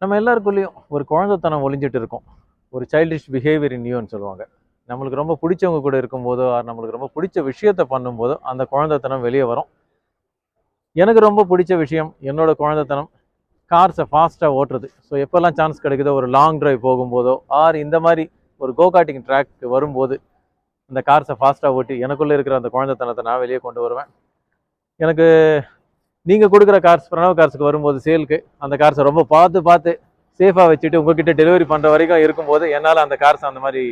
நம்ம எல்லாருக்குள்ளேயும் ஒரு குழந்தைத்தனம் ஒளிஞ்சிட்டு இருக்கும். ஒரு சைல்டிஷ் பிஹேவியர் இன் யூன்னு சொல்லுவாங்க. நம்மளுக்கு ரொம்ப பிடிச்சவங்க கூட இருக்கும்போதோ, நம்மளுக்கு ரொம்ப பிடிச்ச விஷயத்த பண்ணும்போதோ, அந்த குழந்தைத்தனம் வெளியே வரும். எனக்கு ரொம்ப பிடிச்ச விஷயம் என்னோட குழந்தைத்தனம் கார்ஸை ஃபாஸ்ட்டாக ஓட்டுறது. ஸோ எப்போல்லாம் சான்ஸ் கிடைக்குதோ ஒரு லாங் டிரைவ் போகும்போதோ ஆர் இந்த மாதிரி ஒரு கோ கார்ட்டிங் ட்ராக் வரும்போது அந்த கார்ஸை ஃபாஸ்ட்டாக ஓட்டி எனக்குள்ளே இருக்கிற அந்த குழந்தைத்தனத்தை நான் வெளியே கொண்டு வருவேன். எனக்கு நீங்கள் கொடுக்குற கார்ஸ் பிரணவ் கார்ஸுக்கு வரும்போது சேலுக்கு அந்த கார்ஸை ரொம்ப பார்த்து பார்த்து சேஃபாக வச்சுட்டு உங்ககிட்ட டெலிவரி பண்ணுற வரைக்கும் இருக்கும்போது என்னால் அந்த கார்ஸை அந்த மாதிரி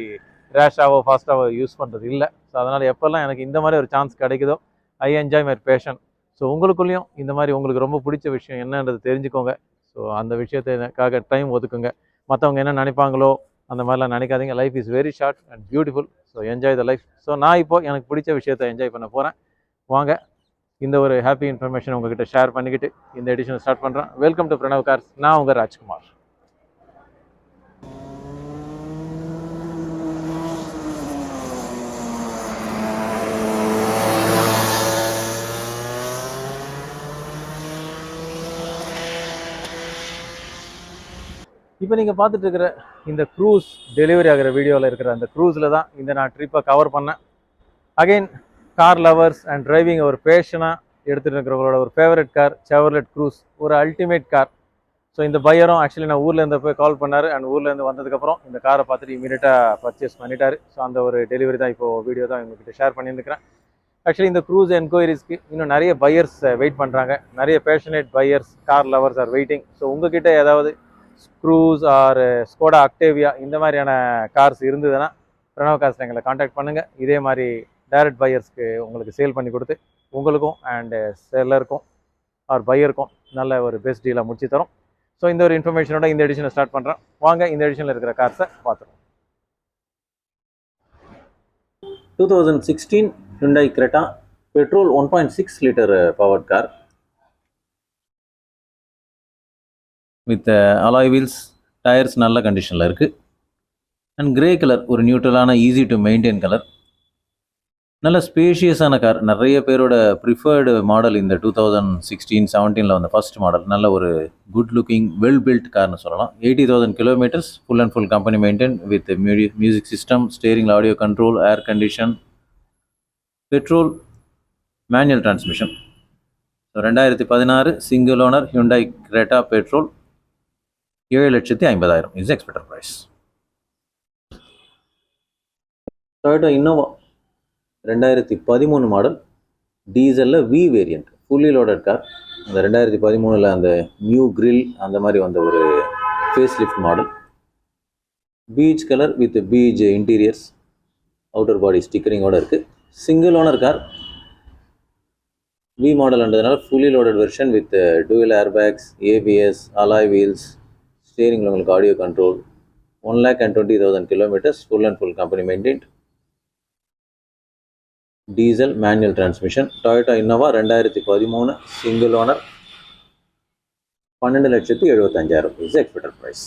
ரேஷாவோ ஃபாஸ்ட்டாவோ யூஸ் பண்ணுறது இல்லை. ஸோ அதனால் எப்போல்லாம் எனக்கு இந்த மாதிரி ஒரு சான்ஸ் கிடைக்குதோ I enjoy my passion. So உங்களுக்குள்ளேயும் இந்த மாதிரி உங்களுக்கு ரொம்ப பிடிச்ச விஷயம் என்னன்றது தெரிஞ்சுக்கோங்க. ஸோ அந்த விஷயத்துக்காக டைம் ஒதுக்குங்க. மற்றவங்க என்ன நினைப்பாங்களோ அந்த மாதிரிலாம் நினைக்காதீங்க. Life is very short and beautiful. So enjoy the life. So நான் இப்போது எனக்கு பிடிச்ச விஷயத்தை என்ஜாய் பண்ண போகிறேன். வாங்க இந்த ஒரு ஹாப்பி இன்ஃபர்மேஷன் உங்ககிட்ட ஷேர் பண்ணிக்கிட்டு இந்த எடிஷன் ஸ்டார்ட் பண்ணுறேன். Welcome to Pranav cars. நான் உங்கள் ராஜ்குமார். இப்போ நீங்கள் பார்த்துட்டு இருக்கிற இந்த க்ரூஸ் டெலிவரி ஆகிற வீடியோவில் இருக்கிற அந்த க்ரூஸில் தான் இந்த நான் ட்ரிப்பை கவர் பண்ணேன். Again car lovers and driving ஒரு பேஷனாக எடுத்துகிட்டு இருக்கிறவங்களோட ஒரு ஃபேவரட் கார் செவர்லெட் க்ரூஸ், ஒரு அல்டிமேட் கார். ஸோ இந்த பையரும் ஆக்சுவலி நான் ஊர்லேருந்து போய் கால் பண்ணார் அண்ட் ஊர்லேருந்து வந்ததுக்கப்புறம் இந்த காரை பார்த்துட்டு இமீடியட்டாக பர்ச்சேஸ் பண்ணிட்டார். ஸோ அந்த ஒரு டெலிவரி தான் இப்போது வீடியோ தான் உங்கள்கிட்ட ஷேர் பண்ணியிருக்கிறேன். ஆக்சுவலி இந்த க்ரூஸ் என்கொயரிஸ்க்கு இன்னும் நிறைய பையர்ஸ் வெயிட் பண்ணுறாங்க. நிறைய passionate buyers car lovers are waiting. So உங்ககிட்ட ஏதாவது க்ரூஸ் ஆர் ஸ்கோடா அக்டேவியா இந்த மாதிரியான கார்ஸ் இருந்ததுன்னா பிரணவ் கார்ஸில் எங்களை காண்டாக்ட் பண்ணுங்கள். இதே மாதிரி டைரக்ட் பையர்ஸ்க்கு உங்களுக்கு சேல் பண்ணி கொடுத்து உங்களுக்கும் அண்டு செல்லருக்கும் ஆர் பையருக்கும் நல்ல ஒரு பெஸ்ட் டீலாக முடிச்சு தரோம். ஸோ இந்த ஒரு இன்ஃபர்மேஷனோட இந்த எடிஷனை ஸ்டார்ட் பண்ணுறேன். வாங்க இந்த எடிஷனில் இருக்கிற கார்ஸை பார்த்துருவோம். 2016 Hyundai Creta petrol 1.6 liter powered car with alloy wheels, tyres நல்ல கண்டிஷனில் இருக்குது. அண்ட் கிரே கலர் ஒரு நியூட்ரலான ஈஸி டு மெயின்டைன் கலர். நல்ல ஸ்பேஷியஸான கார். நிறைய பேரோட ப்ரிஃபர்டு மாடல் இந்த 2016-17 வந்த ஃபர்ஸ்ட் மாடல். நல்ல ஒரு குட் லுக்கிங் வெல் பில்ட் கார்னு சொல்லலாம். 80,000 kilometers full and full company maintain with music system, steering audio control, air condition, petrol manual transmission. 2016 single owner Hyundai Creta petrol 7,50,000 is expected price. Toyota Innova 2013 model டீசலில் V variant fully loaded car. அந்த 2013 அந்த new grill அந்த மாதிரி வந்த ஒரு face lift model. Peach colour with peach interiors, outer body ஸ்டிக்கரிங்கோடு இருக்குது. Single owner car, V மாடல்ன்றதுனால fully loaded version with dual airbags, ABS, alloy wheels, ஸ்டேரிங்கில் உங்களுக்கு audio control. 1,20,000 kilometers full and full company maintained. Diesel manual transmission. Toyota Innova 2013 single owner 12,75,000 is expected price.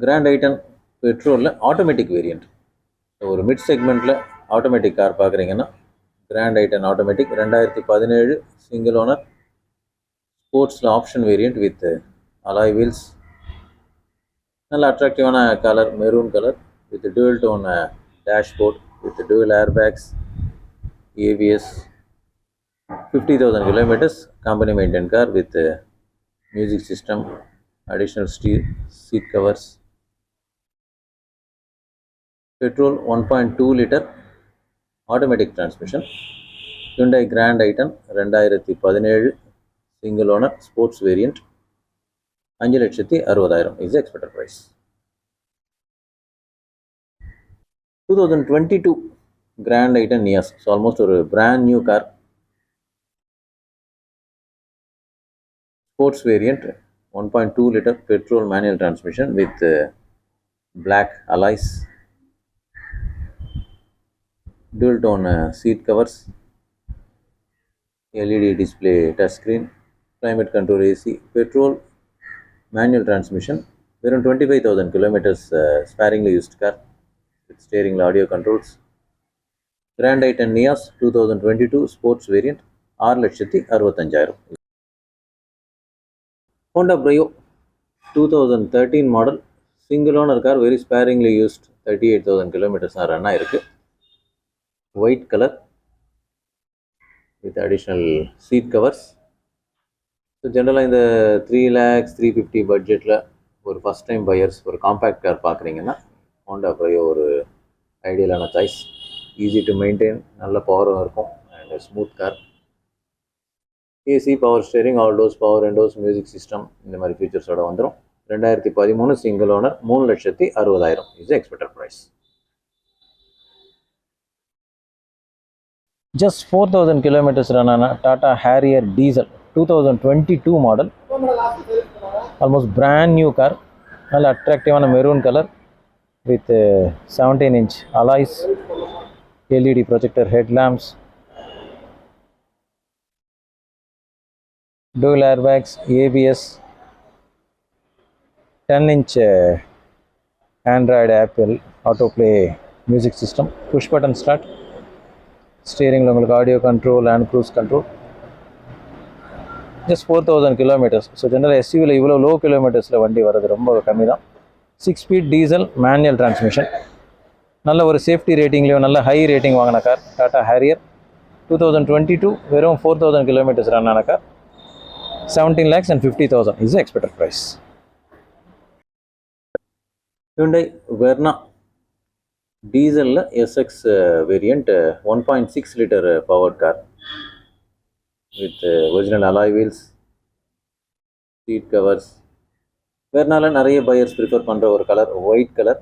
Grand i ten பெட்ரோலில் automatic variant. ஒரு mid செக்மெண்ட்டில் automatic car பார்க்குறீங்கன்னா Grand i ten automatic 2017 single owner ஸ்போர்ட்ஸில் option variant with alloy wheels. நல்ல அட்ராக்டிவான colour maroon colour with dual tone dashboard with dual airbags, ABS. 50,000 kilometers company maintained car with music system, additional seat covers. Petrol 1.2 liter automatic transmission. Hyundai Grand Iton 2017 single owner sports variant 5,60,000 is the expected price. 2022 Grand Iton Nias, so almost a brand new car, sports variant 1.2 liter petrol manual transmission with black alloys, dual tone seat covers, LED display touchscreen, climate control AC, petrol manual transmission. Around 25,000 kilometers sparingly used car with steering audio controls. Grand Iton Nias 2022 sports variant 6,65,000. Honda Brio 2013 model, single owner car, very sparingly used, 38,000 kilometres run ஆயிருக்கு. White colour with additional seat covers. So ஜென்ரலாக இந்த 3 lakhs 350 பட்ஜெட்டில் ஒரு first time buyers ஒரு compact car பார்க்குறீங்கன்னா Honda Brio ஒரு ஐடியலான choice. Easy to maintain, நல்ல பவரும் இருக்கும் and smooth car. AC, power steering, all doors, power windows, music system, இந்த மாதிரி ஃபீச்சர்ஸோட வந்துடும். 2013 single owner, 3,60,000 is expected price. Just 4,000 kilometres run ஆன Tata Harrier diesel 2022 model, almost brand new car. நல்ல அட்ராக்டிவான maroon colour with 17-inch alloys, LED projector headlamps, dual airbags, ABS, 10-inch Android Apple AutoPlay music system, push button start, steering உங்களுக்கு audio control and cruise control. just 4,000 kilometers. So general எஸ்யூவில் இவ்வளோ low கிலோமீட்டர்ஸில் வண்டி வர்றது ரொம்ப கம்மி தான். 6 speed diesel manual transmission. நல்ல ஒரு சேஃப்டி ரேட்டிங்லேயும் நல்ல ஹை ரேட்டிங் வாங்கின கார் டாடா ஹேரியர் 2022, வெறும் 4,000 கிலோமீட்டர்ஸ் ரன் ஆன car. 17,50,000 is the expected price. Hyundai Verna diesel SX variant 1.6 liter powered car with original alloy wheels, seat covers. Vernaல நிறைய buyers prefer பண்ற ஒரு colour white colour.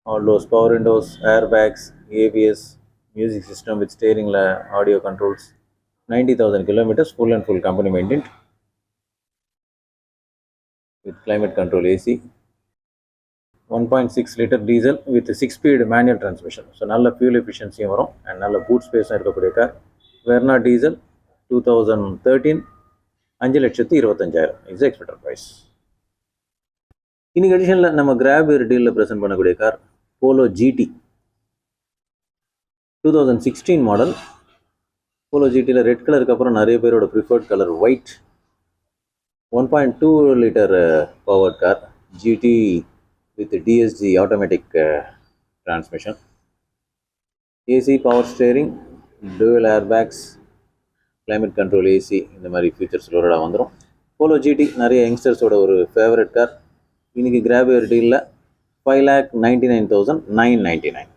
All those power windows, airbags, ABS, music system with steering audio controls. 90,000 kilometers, full and full company maintained with climate control AC. 1.6 liter diesel with 6-speed manual transmission. So நல்ல fuel efficiency வரும் and நல்ல boot space இருக்கக்கூடிய car. Verna diesel 2013, 5,25,000 is the expected price. இன்னைக்கு எடிஷனில் நம்ம grab டீலில் present பண்ணக்கூடிய car Polo GT 2016 model. Polo ஜிடியில் ரெட் கலருக்கு அப்புறம் நிறைய பேரோட preferred colour white. 1.2 liter powered car, GT with DSG automatic transmission, AC, power steering, dual airbags, climate control AC, இந்த மாதிரி ஃபீச்சர்ஸோட வந்துடும். போலோ GT நிறைய யங்ஸ்டர்ஸோட ஒரு ஃபேவரட் கார். இன்றைக்கி கிராப் டீலில் 5,99,999.